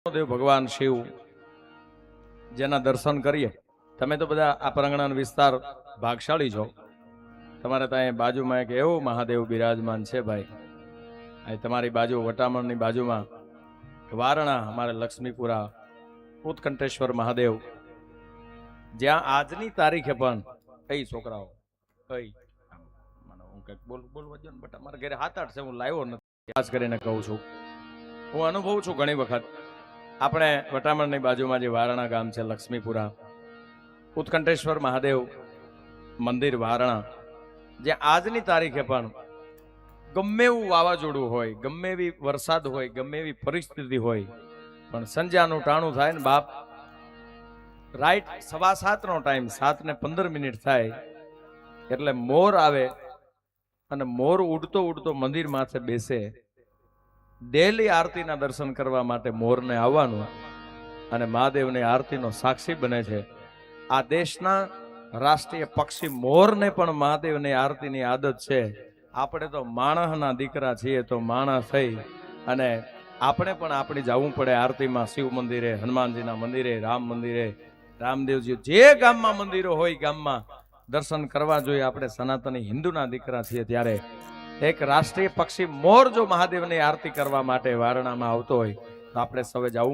દેવ ભગવાન શિવ જેના દર્શન કરીએ તમે તો બધા આ પ્રાંગણ વિસ્તાર ભાગશાળી છો। તમારે ત્યાં બાજુમાં એક એવો મહાદેવ બિરાજમાન છે ભાઈ। અહીં તમારી બાજુ વટામણની બાજુમાં વારણા અમારે લક્ષ્મીપુરા ઉત્કંઠેશ્વર મહાદેવ, જ્યાં આજની તારીખે પણ કઈ છોકરાઓ કઈ હું કઈક બોલવા જો ને બટ અમારા ઘરે 7-8 છે, હું લાવ્યો નથી, ખાસ કરીને કહું છું, હું અનુભવું છું ઘણી વખત। આપણે વટામણની બાજુમાં જે વારણા ગામ છે લક્ષ્મીપુરા ઉત્કંઠેશ્વર મહાદેવ મંદિર વારણા, જ્યાં આજની તારીખે પણ ગમે એવું વાવાઝોડું હોય, ગમે એવી વરસાદ હોય, ગમે એવી પરિસ્થિતિ હોય, પણ સંજ્યાનું ટાણું થાય ને બાપ, રાઈટ 7:15 નો ટાઈમ, 7:15 થાય એટલે મોર આવે અને મોર ઉડતો ઉડતો મંદિર માથે બેસે। ડેલી આરતીના દર્શન કરવા માટે મોરને આવવાનું અને મહાદેવની આરતીનો સાક્ષી બને છે। આ દેશના રાષ્ટ્રીય પક્ષી મોરને પણ મહાદેવની આરતીની આદત છે। આપણે તો માણસના દીકરા છીએ, તો માણસ થઈ અને આપણે પણ આપણી જવું પડે આરતીમાં, શિવ મંદિરે, હનુમાનજીના મંદિરે, રામ મંદિરે, રામદેવજી, જે ગામમાં મંદિરો હોય ગામમાં દર્શન કરવા જોઈએ। આપણે સનાતની હિન્દુના દીકરા છીએ, ત્યારે એક રાષ્ટ્રીય પક્ષી મોર જો મહાદેવની આરતી કરવા માટે વારણામાં આવતો હોય તો આપણે સૌએ જવું